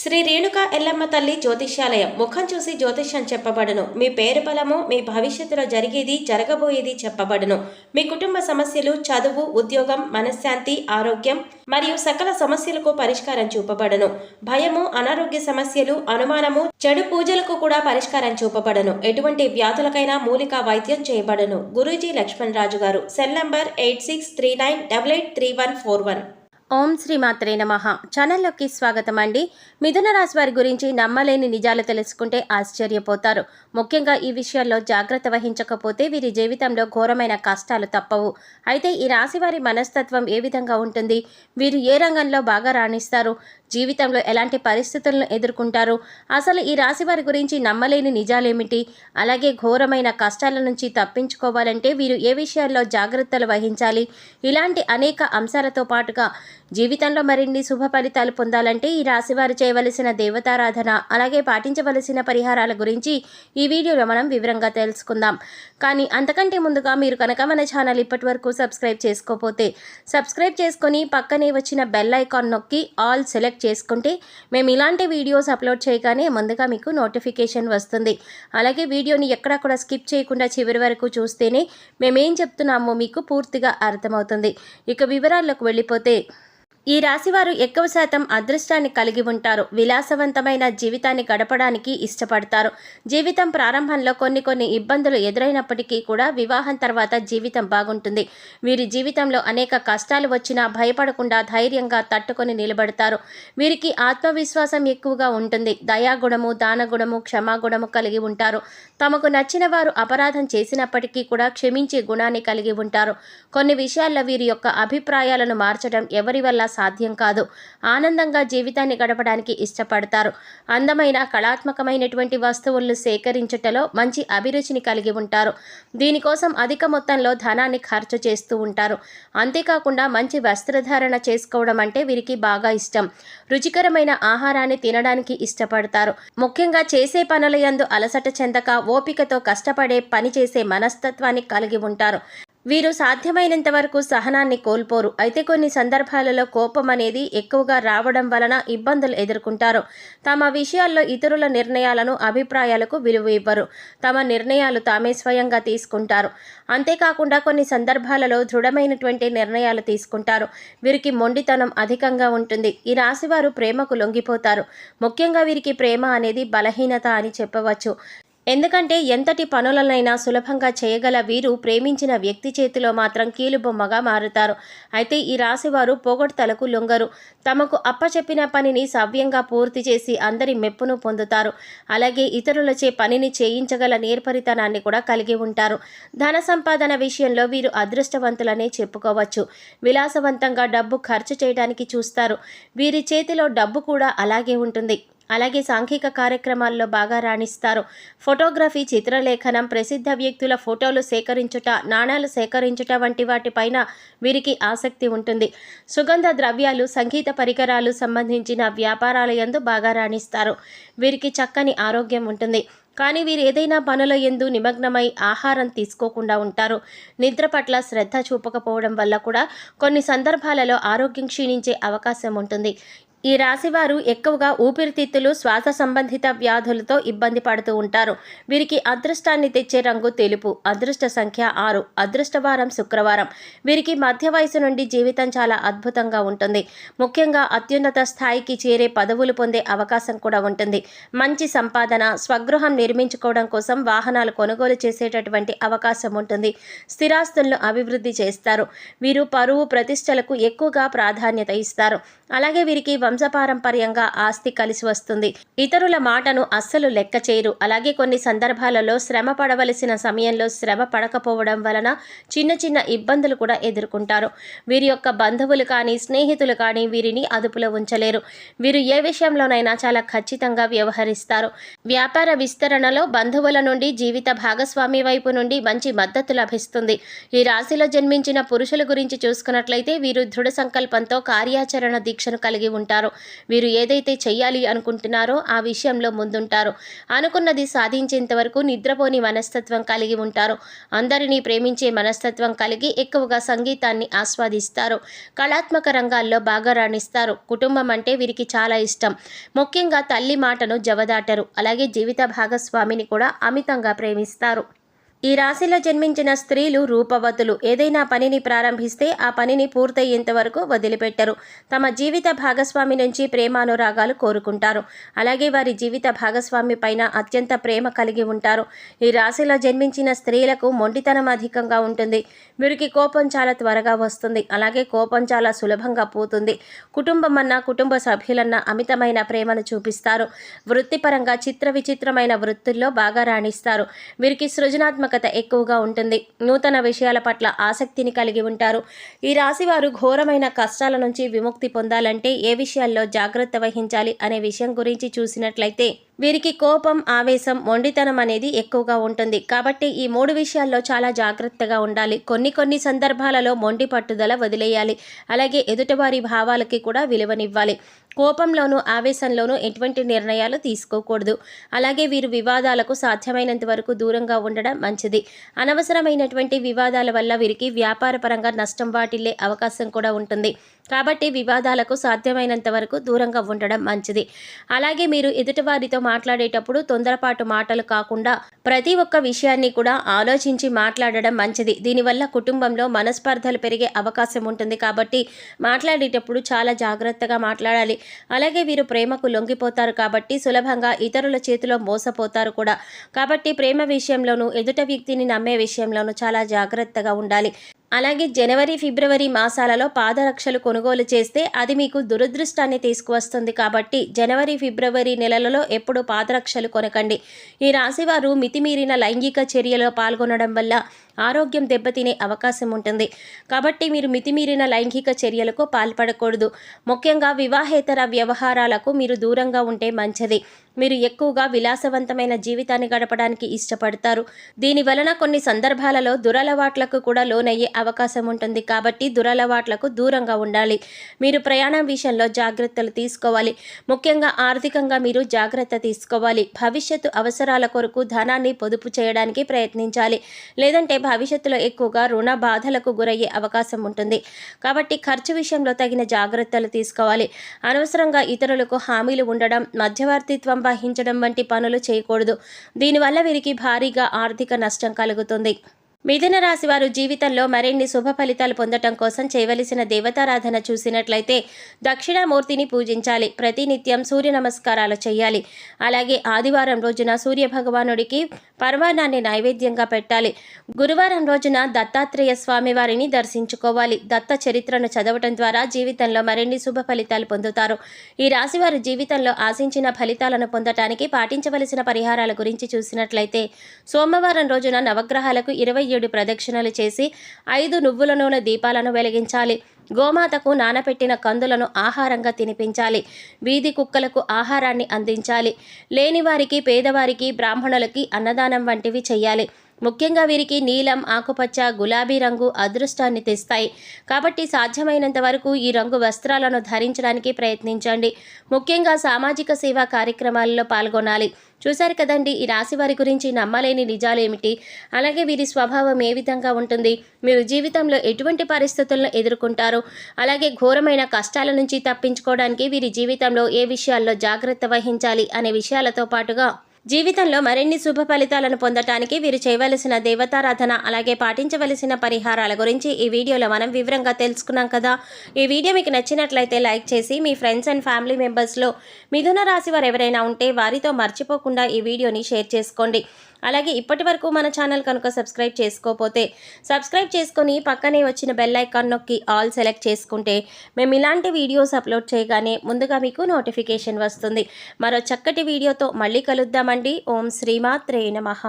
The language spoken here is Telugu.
శ్రీ రేణుకా ఎల్లమ్మ తల్లి జ్యోతిష్యాలయం. ముఖం చూసి జ్యోతిష్యం చెప్పబడును. మీ పేరు బలము, మీ భవిష్యత్తులో జరిగేది జరగబోయేది చెప్పబడును. మీ కుటుంబ సమస్యలు, చదువు, ఉద్యోగం, మనశ్శాంతి, ఆరోగ్యం మరియు సకల సమస్యలకు పరిష్కారం చూపబడును. భయము, అనారోగ్య సమస్యలు, అనుమానము, చెడు పూజలకు కూడా పరిష్కారం చూపబడును. ఎటువంటి వ్యాధులకైనా మూలికా వైద్యం చేయబడును. గురూజీ లక్ష్మణ్ రాజు గారు. Cell number 8639883141. ఓం శ్రీ మాత్రే నమః. ఛానల్లోకి స్వాగతం అండి. మిథున రాశి వారి గురించి నమ్మలేని నిజాలు తెలుసుకుంటే ఆశ్చర్యపోతారు. ముఖ్యంగా ఈ విషయాల్లో జాగ్రత్త వహించకపోతే వీరి జీవితంలో ఘోరమైన కష్టాలు తప్పవు. అయితే ఈ రాశి వారి మనస్తత్వం ఏ విధంగా ఉంటుంది? వీరు ఏ రంగంలో బాగా రాణిస్తారు? జీవితంలో ఎలాంటి పరిస్థితులను ఎదుర్కొంటారు? అసలు ఈ రాశి వారి గురించి నమ్మలేని నిజాలేమిటి? అలాగే ఘోరమైన కష్టాల నుంచి తప్పించుకోవాలంటే వీరు ఏ విషయాల్లో జాగ్రత్తలు వహించాలి? ఇలాంటి అనేక అంశాలతో పాటుగా జీవితంలో మరిన్ని శుభ ఫలితాలు పొందాలంటే ఈ రాశివారు చేయవలసిన దేవతారాధన, అలాగే పాటించవలసిన పరిహారాల గురించి ఈ వీడియోలో మనం వివరంగా తెలుసుకుందాం. కానీ అంతకంటే ముందుగా మీరు కనుక మన ఛానల్ ఇప్పటి వరకు సబ్స్క్రైబ్ చేసుకోకపోతే సబ్స్క్రైబ్ చేసుకొని పక్కనే వచ్చిన బెల్ ఐకాన్ నొక్కి ఆల్ సెలెక్ట్ చేసుకుంటే మేము ఇలాంటి వీడియోస్ అప్లోడ్ చేయగానే ముందుగా మీకు నోటిఫికేషన్ వస్తుంది. అలాగే వీడియోని ఎక్కడా కూడా స్కిప్ చేయకుండా చివరి వరకు చూస్తేనే మేమేం చెప్తున్నామో మీకు పూర్తిగా అర్థమవుతుంది. ఇక వివరాల్లోకి వెళ్ళిపోతే, ఈ రాశివారు ఎక్కువ శాతం అదృష్టాన్ని కలిగి ఉంటారు. విలాసవంతమైన జీవితాన్ని గడపడానికి ఇష్టపడతారు. జీవితం ప్రారంభంలో కొన్ని ఇబ్బందులు ఎదురైనప్పటికీ కూడా వివాహం తర్వాత జీవితం బాగుంటుంది. వీరి జీవితంలో అనేక కష్టాలు వచ్చినా భయపడకుండా ధైర్యంగా తట్టుకొని నిలబడతారు. వీరికి ఆత్మవిశ్వాసం ఎక్కువగా ఉంటుంది. దయాగుణము, దానగుణము, క్షమాగుణము కలిగి ఉంటారు. తమకు నచ్చిన వారు అపరాధం చేసినప్పటికీ కూడా క్షమించే గుణాన్ని కలిగి ఉంటారు. కొన్ని విషయాల్లో వీరి యొక్క అభిప్రాయాలను మార్చడం ఎవరి వల్ల సాధ్యం కాదు. ఆనందంగా జీవితాన్ని గడపడానికి ఇష్టపడతారు. అందమైన కళాత్మకమైనటువంటి వస్తువులను సేకరించుటలో మంచి అభిరుచిని కలిగి ఉంటారు. దీనికోసం అధిక మొత్తంలో ధనాన్ని ఖర్చు చేస్తూ ఉంటారు. అంతేకాకుండా మంచి వస్త్రధారణ చేసుకోవడం అంటే వీరికి బాగా ఇష్టం. రుచికరమైన ఆహారాన్ని తినడానికి ఇష్టపడతారు. ముఖ్యంగా చేసే పనుల యందు అలసట చెందక ఓపికతో కష్టపడే పని చేసే మనస్తత్వాన్ని కలిగి ఉంటారు. వీరు సాధ్యమైనంత వరకు సహనాన్ని కోల్పోరు. అయితే కొన్ని సందర్భాలలో కోపం అనేది ఎక్కువగా రావడం వలన ఇబ్బందులు ఎదుర్కొంటారు. తమ విషయాల్లో ఇతరుల నిర్ణయాలను, అభిప్రాయాలకు విలువ ఇవ్వరు. తమ నిర్ణయాలు తామే స్వయంగా తీసుకుంటారు. అంతేకాకుండా కొన్ని సందర్భాలలో దృఢమైనటువంటి నిర్ణయాలు తీసుకుంటారు. వీరికి మొండితనం అధికంగా ఉంటుంది. ఈ రాశివారు ప్రేమకు లొంగిపోతారు. ముఖ్యంగా వీరికి ప్రేమ అనేది బలహీనత అని చెప్పవచ్చు. ఎందుకంటే ఎంతటి పనులనైనా సులభంగా చేయగల వీరు ప్రేమించిన వ్యక్తి చేతిలో మాత్రం కీలుబొమ్మగా మారుతారు. అయితే ఈ రాశివారు పొగడ్తలకు లొంగరు. తమకు అప్పచెప్పిన పనిని సవ్యంగా పూర్తి చేసి అందరి మెప్పును పొందుతారు. అలాగే ఇతరులచే పనిని చేయించగల నేర్పరితనాన్ని కూడా కలిగి ఉంటారు. ధన సంపాదన విషయంలో వీరు అదృష్టవంతులనే చెప్పుకోవచ్చు. విలాసవంతంగా డబ్బు ఖర్చు చేయడానికి చూస్తారు. వీరి చేతిలో డబ్బు కూడా అలాగే ఉంటుంది. అలాగే సాంఘిక కార్యక్రమాల్లో బాగా రాణిస్తారు. ఫోటోగ్రఫీ, చిత్రలేఖనం, ప్రసిద్ధ వ్యక్తుల ఫోటోలు సేకరించుట, నాణాలు సేకరించుట వంటి వాటిపైన వీరికి ఆసక్తి ఉంటుంది. సుగంధ ద్రవ్యాలు, సంగీత పరికరాలు సంబంధించిన వ్యాపారాల యందు బాగా రాణిస్తారు. వీరికి చక్కని ఆరోగ్యం ఉంటుంది. కానీ వీరు ఏదైనా పనుల యందు నిమగ్నమై ఆహారం తీసుకోకుండా ఉంటారు. నిద్ర పట్ల శ్రద్ధ చూపకపోవడం వల్ల కూడా కొన్ని సందర్భాలలో ఆరోగ్యం క్షీణించే అవకాశం ఉంటుంది. ఈ రాశివారు ఎక్కువగా ఊపిరితిత్తులు, శ్వాస సంబంధిత వ్యాధులతో ఇబ్బంది పడుతూ ఉంటారు. వీరికి అదృష్టాన్ని తెచ్చే రంగు తెలుపు. అదృష్ట సంఖ్య 6. అదృష్టవారం శుక్రవారం. వీరికి మధ్య వయసు నుండి జీవితం చాలా అద్భుతంగా ఉంటుంది. ముఖ్యంగా అత్యున్నత స్థాయికి చేరే పదవులు పొందే అవకాశం కూడా ఉంటుంది. మంచి సంపాదన, స్వగృహం నిర్మించుకోవడం కోసం వాహనాలు కొనుగోలు చేసేటటువంటి అవకాశం ఉంటుంది. స్థిరాస్తులను అభివృద్ధి చేస్తారు. వీరు పరువు, ప్రతిష్టలకు ఎక్కువగా ప్రాధాన్యత ఇస్తారు. అలాగే వీరికి వంశపారంపర్యంగా ఆస్తి కలిసి వస్తుంది. ఇతరుల మాటను అస్సలు లెక్క చేయరు. అలాగే కొన్ని సందర్భాలలో శ్రమ పడవలసిన సమయంలో శ్రమ పడకపోవడం వలన చిన్న ఇబ్బందులు కూడా ఎదుర్కొంటారు. వీరి యొక్క బంధువులు కానీ, స్నేహితులు కానీ వీరిని అదుపులో ఉంచలేరు. వీరు ఏ విషయంలోనైనా చాలా ఖచ్చితంగా వ్యవహరిస్తారు. వ్యాపార విస్తరణలో బంధువుల నుండి, జీవిత భాగస్వామి వైపు నుండి మంచి మద్దతు లభిస్తుంది. ఈ రాశిలో జన్మించిన పురుషుల గురించి చూసుకున్నట్లయితే వీరు దృఢ సంకల్పంతో కార్యాచరణ దీక్షను కలిగి ఉంటారు. ఉంటారు. వీరు ఏదైతే చెయ్యాలి అనుకుంటున్నారో ఆ విషయంలో ముందుంటారు. అనుకున్నది సాధించేంత వరకు నిద్రపోని మనస్తత్వం కలిగి ఉంటారు. అందరినీ ప్రేమించే మనస్తత్వం కలిగి ఎక్కువగా సంగీతాన్ని ఆస్వాదిస్తారు. కళాత్మక రంగాల్లో బాగా రాణిస్తారు. కుటుంబం అంటే వీరికి చాలా ఇష్టం. ముఖ్యంగా తల్లి మాటను జవదాటరు. అలాగే జీవిత భాగస్వామిని కూడా అమితంగా ప్రేమిస్తారు. ఈ రాశిలో జన్మించిన స్త్రీలు రూపవతులు. ఏదైనా పనిని ప్రారంభిస్తే ఆ పనిని పూర్తయ్యేంత వరకు వదిలిపెట్టరు. తమ జీవిత భాగస్వామి నుంచి ప్రేమానురాగాలు కోరుకుంటారు. అలాగే వారి జీవిత భాగస్వామి పైన అత్యంత ప్రేమ కలిగి ఉంటారు. ఈ రాశిలో జన్మించిన స్త్రీలకు మొండితనం అధికంగా ఉంటుంది. వీరికి కోపం చాలా త్వరగా వస్తుంది. అలాగే కోపం చాలా సులభంగా పోతుంది. కుటుంబం అన్నా కుటుంబ సభ్యులన్నా అమితమైన ప్రేమను చూపిస్తారు. వృత్తిపరంగా చిత్ర విచిత్రమైన వృత్తుల్లో బాగా రాణిస్తారు. వీరికి సృజనాత్మక ఎక్కువగా ఉంటుంది. నూతన విషయాల పట్ల ఆసక్తిని కలిగి ఉంటారు. ఈ రాశి వారు ఘోరమైన కష్టాల నుంచి విముక్తి పొందాలంటే ఏ విషయాల్లో జాగ్రత్త వహించాలి అనే విషయం గురించి చూసినట్లయితే వీరికి కోపం, ఆవేశం, మొండితనం అనేది ఎక్కువగా ఉంటుంది. కాబట్టి ఈ 3 విషయాల్లో చాలా జాగ్రత్తగా ఉండాలి. కొన్ని సందర్భాలలో మొండి పట్టుదల వదిలేయాలి. అలాగే ఎదుటివారి భావాలకి కూడా విలువనివ్వాలి. కోపంలోనూ ఆవేశంలోనూ ఎటువంటి నిర్ణయాలు తీసుకోకూడదు. అలాగే వీరు వివాదాలకు సాధ్యమైనంత వరకు దూరంగా ఉండడం మంచిది. అనవసరమైనటువంటి వివాదాల వల్ల వీరికి వ్యాపారపరంగా నష్టం వాటిల్లే అవకాశం కూడా ఉంటుంది. కాబట్టి వివాదాలకు సాధ్యమైనంత వరకు దూరంగా ఉండడం మంచిది. అలాగే మీరు ఎదుటివారితో మాట్లాడేటప్పుడు తొందరపాటు మాటలు కాకుండా ప్రతి ఒక్క విషయాన్ని కూడా ఆలోచించి మాట్లాడడం మంచిది. దీనివల్ల కుటుంబంలో మనస్పర్ధలు పెరిగే అవకాశం ఉంటుంది. కాబట్టి మాట్లాడేటప్పుడు చాలా జాగ్రత్తగా మాట్లాడాలి. అలాగే వీరు ప్రేమకు లొంగిపోతారు కాబట్టి సులభంగా ఇతరుల చేతిలో మోసపోతారు కూడా. కాబట్టి ప్రేమ విషయంలోనూ ఎదుట వ్యక్తిని నమ్మే విషయంలోనూ చాలా జాగ్రత్తగా ఉండాలి. అలాగే జనవరి, ఫిబ్రవరి మాసాలలో పాదరక్షలు కొనుగోలు చేస్తే అది మీకు దురదృష్టాన్ని తీసుకువస్తుంది. కాబట్టి జనవరి, ఫిబ్రవరి నెలలలో ఎప్పుడు పాదరక్షలు కొనకండి. ఈ రాశివారు మితిమీరిన లైంగిక చర్యలో పాల్గొనడం వల్ల ఆరోగ్యం దెబ్బతినే అవకాశం ఉంటుంది. కాబట్టి మీరు మితిమీరిన లైంగిక చర్యలకు పాల్పడకూడదు. ముఖ్యంగా వివాహేతర వ్యవహారాలకు మీరు దూరంగా ఉంటే మంచిది. మీరు ఎక్కువగా విలాసవంతమైన జీవితాన్ని గడపడానికి ఇష్టపడతారు. దీని వలన కొన్ని సందర్భాలలో దురలవాట్లకు కూడా లోనయ్యే అవకాశం ఉంటుంది. కాబట్టి దురలవాట్లకు దూరంగా ఉండాలి. మీరు ప్రయాణం విషయంలో జాగ్రత్తలు తీసుకోవాలి. ముఖ్యంగా ఆర్థికంగా మీరు జాగ్రత్త తీసుకోవాలి. భవిష్యత్తు అవసరాల కొరకు ధనాన్ని పొదుపు చేయడానికి ప్రయత్నించాలి. లేదంటే భవిష్యత్తులో ఎక్కువగా రుణ బాధలకు గురయ్యే అవకాశం ఉంటుంది. కాబట్టి ఖర్చు విషయంలో తగిన జాగ్రత్తలు తీసుకోవాలి. అనవసరంగా ఇతరులకు హామీలు ఉండడం, మధ్యవర్తిత్వం వహించడం వంటి పనులు చేయకూడదు. దీనివల్ల వీరికి భారీగా ఆర్థిక నష్టం కలుగుతుంది. మిథున రాశి వారు జీవితంలో మరిన్ని శుభ ఫలితాలు పొందటం కోసం చేయవలసిన దేవతారాధన చూసినట్లయితే దక్షిణామూర్తిని పూజించాలి. ప్రతినిత్యం సూర్య నమస్కారాలు చేయాలి. అలాగే ఆదివారం రోజున సూర్య భగవానుడికి పరమాన్నాన్ని నైవేద్యంగా పెట్టాలి. గురువారం రోజున దత్తాత్రేయ స్వామి వారిని దర్శించుకోవాలి. దత్త చరిత్రను చదవటం ద్వారా జీవితంలో మరిన్ని శుభ ఫలితాలు పొందుతారు. ఈ రాశి వారు జీవితంలో ఆశించిన ఫలితాలను పొందటానికి పాటించవలసిన పరిహారాల గురించి చూసినట్లయితే సోమవారం రోజున నవగ్రహాలకు 27 ప్రదక్షిణలు చేసి 5 నువ్వుల నూనె దీపాలను వెలిగించాలి. గోమాతకు నానపెట్టిన కందులను ఆహారంగా తినిపించాలి. వీధి కుక్కలకు ఆహారాన్ని అందించాలి. లేనివారికి, పేదవారికి, బ్రాహ్మణులకి అన్నదానం వంటివి చేయాలి. ముఖ్యంగా వీరికి నీలం, ఆకుపచ్చ, గులాబీ రంగు అదృష్టాన్ని తెస్తాయి. కాబట్టి సాధ్యమైనంత వరకు ఈ రంగు వస్త్రాలను ధరించడానికి ప్రయత్నించండి. ముఖ్యంగా సామాజిక సేవా కార్యక్రమాలలో పాల్గొనాలి. చూశారు కదండి ఈ రాశి వారి గురించి నమ్మలేని నిజాలు ఏమిటి, అలాగే వీరి స్వభావం ఏ విధంగా ఉంటుంది, మీరు జీవితంలో ఎటువంటి పరిస్థితులను ఎదుర్కొంటారు, అలాగే ఘోరమైన కష్టాల నుంచి తప్పించుకోవడానికి వీరి జీవితంలో ఏ విషయాల్లో జాగ్రత్త వహించాలి అనే విషయాలతో పాటుగా జీవితంలో మరిన్ని శుభ ఫలితాలను పొందటానికి వీరు చేయవలసిన దేవతారాధన అలాగే పాటించవలసిన పరిహారాల గురించి ఈ వీడియోలో మనం వివరంగా తెలుసుకున్నాం కదా. ఈ వీడియో మీకు నచ్చినట్లయితే లైక్ చేసి మీ ఫ్రెండ్స్ అండ్ ఫ్యామిలీ మెంబర్స్లో మిథున రాశి వారు ఎవరైనా ఉంటే వారితో మర్చిపోకుండా ఈ వీడియోని షేర్ చేసుకోండి. అలాగే ఇప్పటి వరకు మన ఛానల్ కనుక సబ్స్క్రైబ్ చేసుకోకపోతే సబ్స్క్రైబ్ చేసుకొని పక్కనే వచ్చిన బెల్ ఐకాన్ నొక్కి ఆల్ సెలెక్ట్ చేసుకుంటే మేము ఇలాంటి వీడియోస్ అప్లోడ్ చేయగానే ముందుగా మీకు నోటిఫికేషన్ వస్తుంది. మరో చక్కటి వీడియోతో మళ్ళీ కలుద్దామండి. ఓం శ్రీమాత్రే నమః.